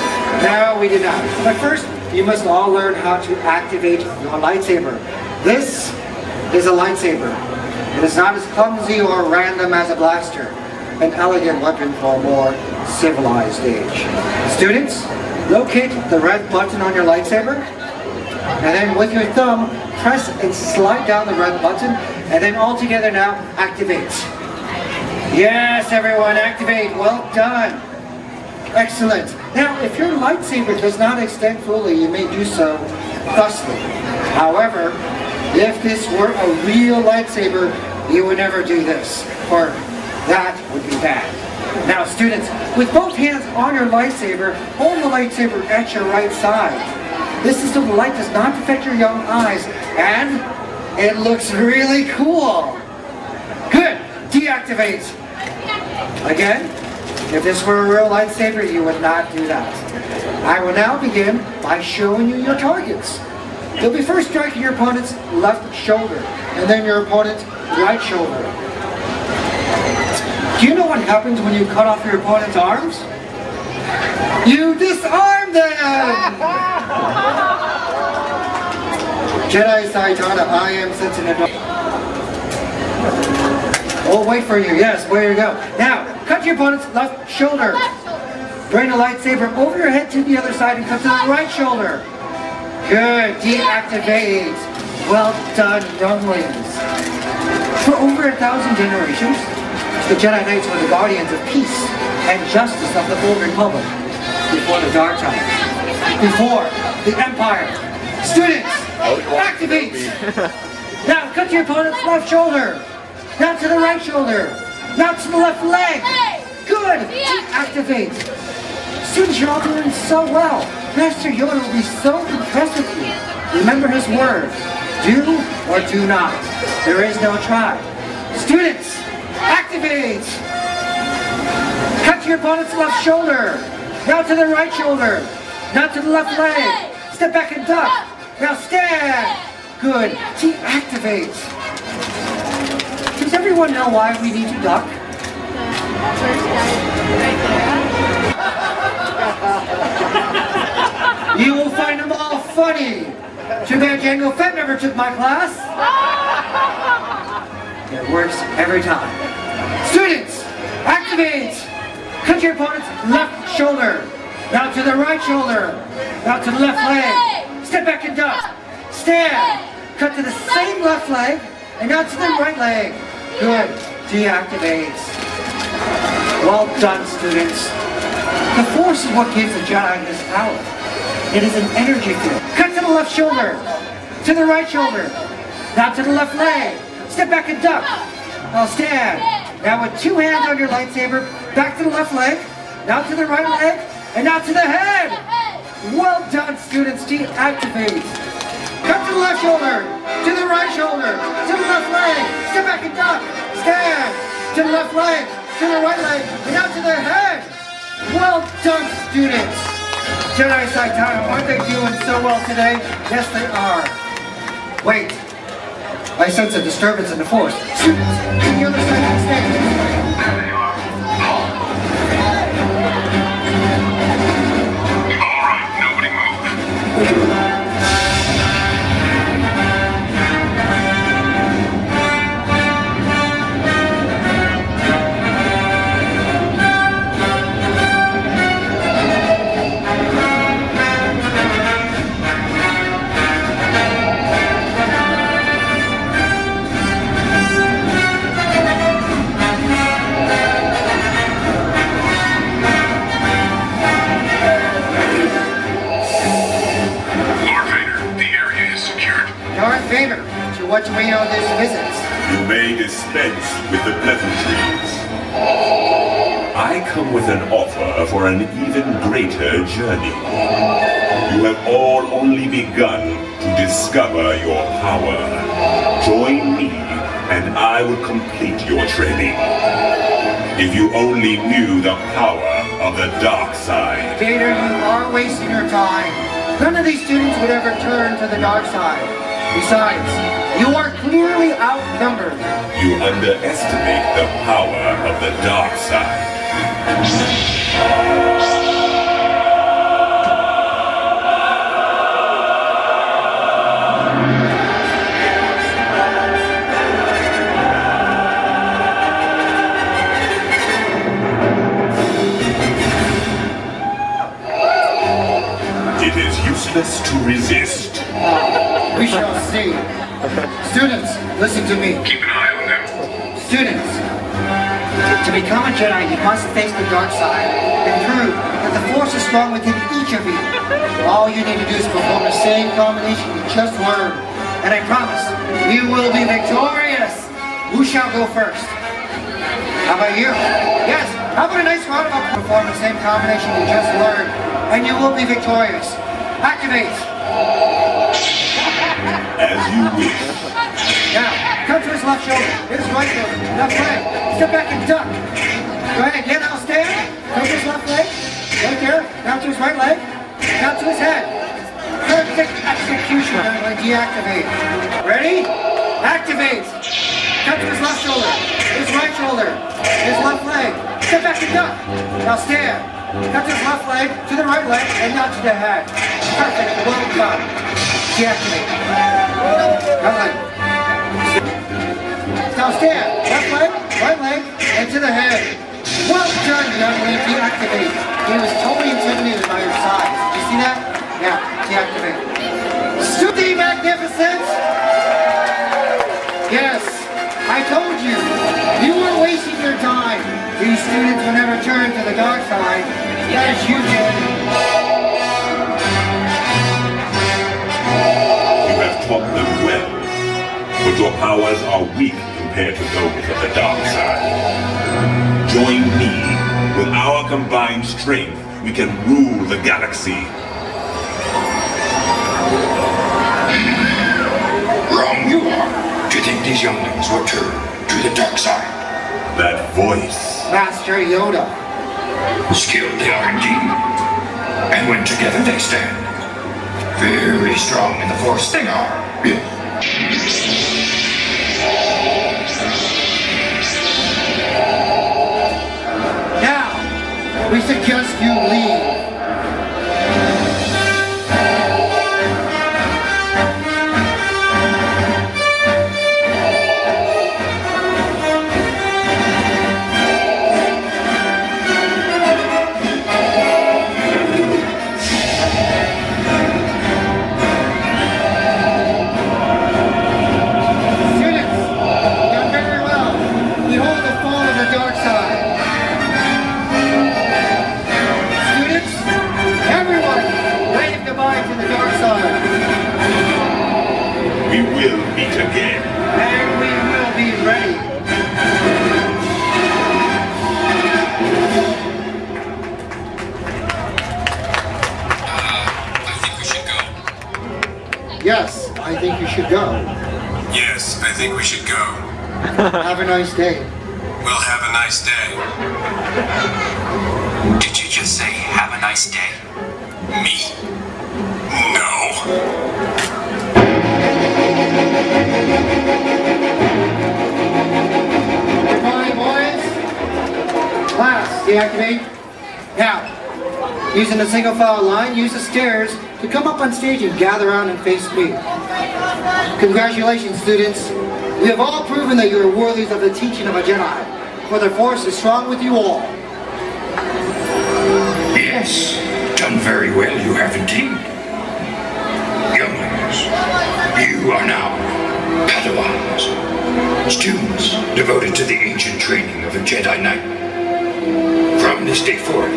No, we did not. But first, you must all learn how to activate your lightsaber. This is a lightsaber. It is not as clumsy or random as a blaster. An elegant weapon for a more civilized age. Students, locate the red button on your lightsaber, and then with your thumb, press and slide down the red button, and then all together now, activate. Yes, everyone, activate. Well done. Excellent. Now, if your lightsaber does not extend fully, you may do so thusly. However, if this were a real lightsaber, you would never do this, for that would be bad. Now, students, with both hands on your lightsaber, hold the lightsaber at your right side. This is so the light does not affect your young eyes, and it looks really cool. Good. Deactivate. Again, if this were a real lightsaber, you would not do that. I will now begin by showing you your targets. You'll be first striking your opponent's left shoulder, and then your opponent's right shoulder. Do you know what happens when you cut off your opponent's arms? You disarm them! Jedi Saitama, I am sensitive. Oh, wait for you. Yes, there you go. Now, cut your opponent's left shoulder. Bring the lightsaber over your head to the other side and cut to the right shoulder. Good. Deactivate. Well done, younglings. For over 1,000 generations, The Jedi Knights were the guardians of peace and justice of the Old Republic before the Dark Time, before the Empire. Students, activate! Now cut to your opponent's left shoulder. Now to the right shoulder. Now to the left leg. Good. Activate. Students, you're all doing so well. Master Yoda will be so impressed with you. Remember his word. Do or do not. There is no try. Students, activate. Cut to your opponent's left shoulder. Now to the right shoulder. Now to the left leg. Step back and duck. Now stand. Good. Deactivate. Does everyone know why we need to duck? You will find them all funny. Too bad Jango Fett never took my class. It works every time. Students, activate. Cut your opponent's left shoulder. Now to the right shoulder. Now to the left leg. Step back and duck. Stand. Cut to the same left leg. And now to the right leg. Good. Deactivate. Well done, students. The Force is what gives the Jedi his power. It is an energy field. Cut to the left shoulder. To the right shoulder. Now to the left leg. Step back and duck. Now stand. Now with two hands on your lightsaber, back to the left leg. Now to the right leg. And now to the head. Well done, students. Deactivate. Cut to the left shoulder. To the right shoulder. To the left leg. Step back and duck. Stand. To the left leg. To the right leg. And now to the head. Well done, students. Jedi Saitama, aren't they doing so well today? Yes, they are. Wait. I sense a disturbance in the Force. Students, to the other side of the stage. All right, nobody move. Darth Vader, to what do we owe this visit? You may dispense with the pleasantries. I come with an offer for an even greater journey. You have all only begun to discover your power. Join me, and I will complete your training. If you only knew the power of the dark side. Vader, you are wasting your time. None of these students would ever turn to the dark side. Besides, you are clearly outnumbered. You underestimate the power of the dark side. It is useless to resist. We shall see. Students, listen to me. Keep an eye on them. Students, to become a Jedi, you must face the dark side and prove that the Force is strong within each of you. All you need to do is perform the same combination you just learned. And I promise, you will be victorious. Who shall go first? How about you? Yes, how about a nice round of applause? Perform the same combination you just learned, and you will be victorious. Activate. As you wish. Now, come to his left shoulder, his right shoulder, left leg. Step back and duck. Go ahead, again, now stand. Come to his left leg, right there. Now to his right leg, now to his head. Perfect execution. Now deactivate. Ready? Activate. Come to his left shoulder, his right shoulder, his left leg. Step back and duck. Now stand. Come to his left leg, to the right leg, and now to the head. Perfect. Well done. Deactivate. Right leg. Now stand. Left leg, right leg, and to the head. Well done, young lady. Deactivate. He was totally intimidated by your size. Did you see that? Yeah, deactivate. Super magnificent! Yes, I told you. You were wasting your time. students will never turn to the dark side. That is you, Jed. You have taught them well, but your powers are weak compared to those of the dark side. Join me. With our combined strength, we can rule the galaxy. Wrong you are to think these younglings will turn to the dark side. That voice. Master Yoda. Skilled they are indeed. And when together they stand, very strong in the Force they are. Now, we suggest you leave. We will meet again. And we will be ready. I think we should go. Yes, I think you should go. Yes, I think we should go. Have a nice day. We'll have a nice day. Did you just say have a nice day? Me? No. Goodbye, boys. Class, deactivate. Now, using the single file line, use the stairs to come up on stage and gather around and face me. Congratulations, students. You have all proven that you are worthy of the teaching of a Jedi, for the Force is strong with you all. Yes, done very well you have indeed. Younglings, you are now Padawans, students devoted to the ancient training of a Jedi Knight. From this day forth,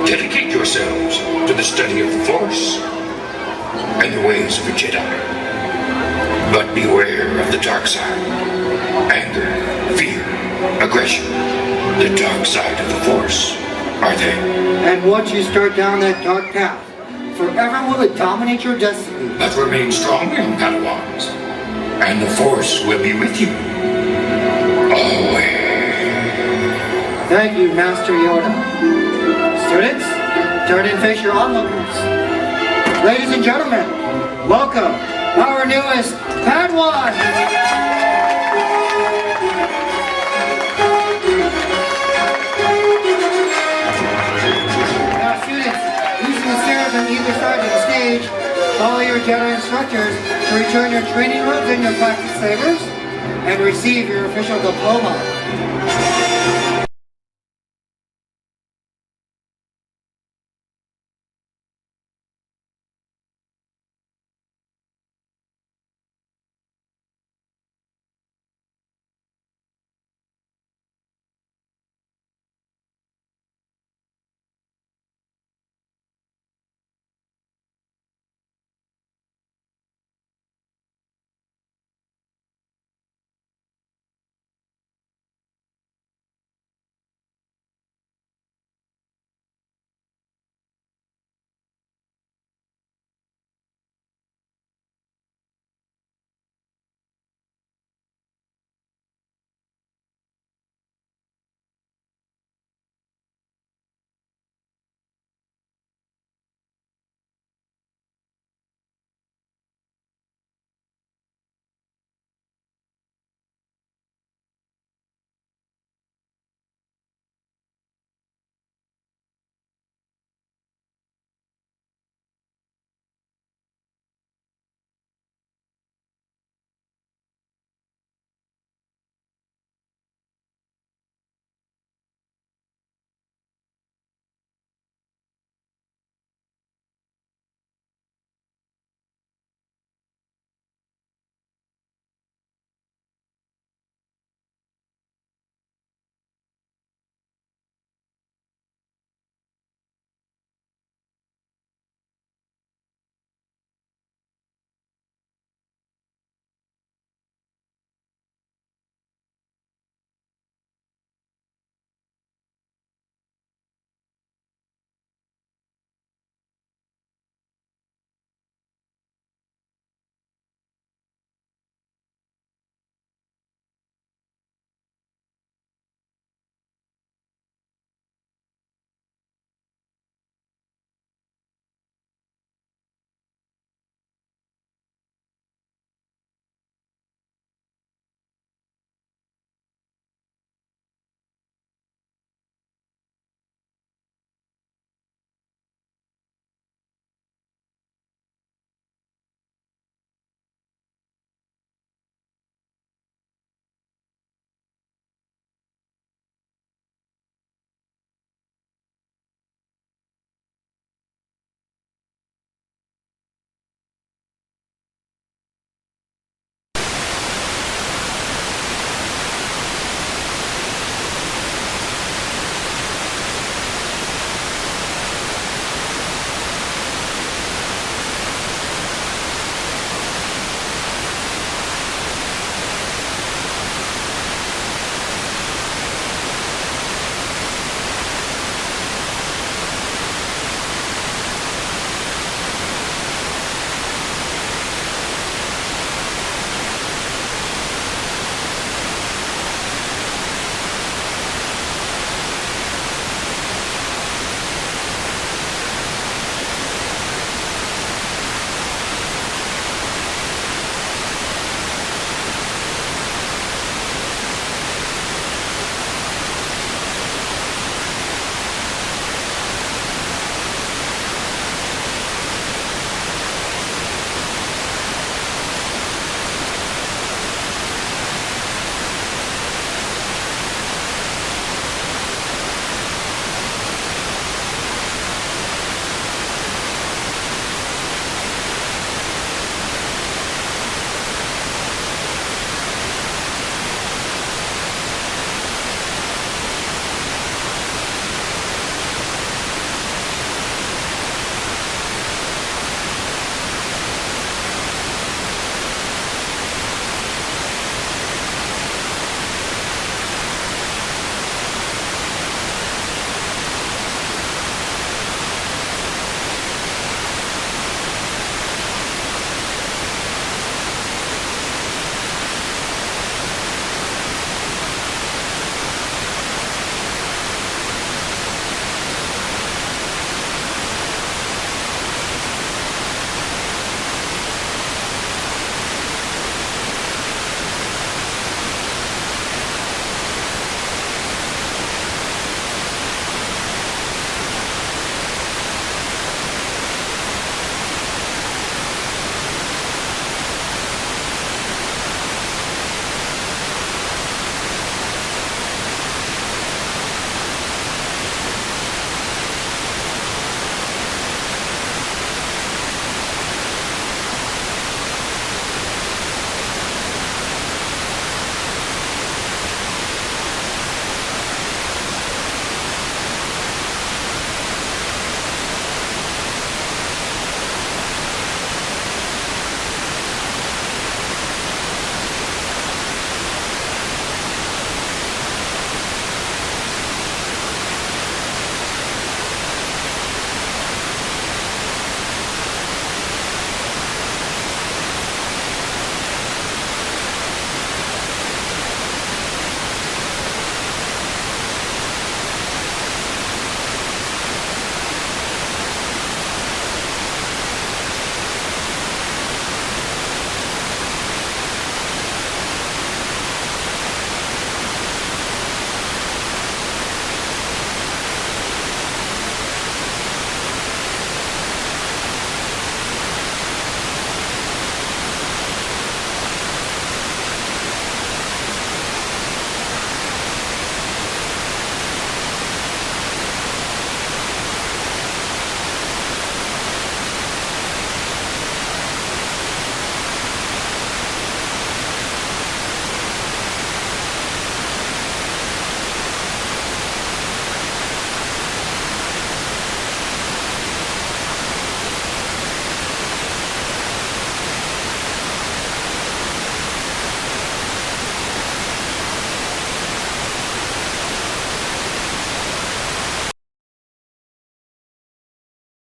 dedicate yourselves to the study of the Force and the ways of a Jedi. But beware of the dark side. Anger, fear, aggression. The dark side of the Force are they. And once you start down that dark path, forever will it dominate your destiny. But remain strong, young Padawans, and the Force will be with you. Always. Thank you, Master Yoda. Students, turn and face your onlookers. Ladies and gentlemen, welcome our newest Padawan. Now, students, using the stairs on either side of the stage, follow your Jedi instructors to return your training robes and your practice sabers, and receive your official diploma.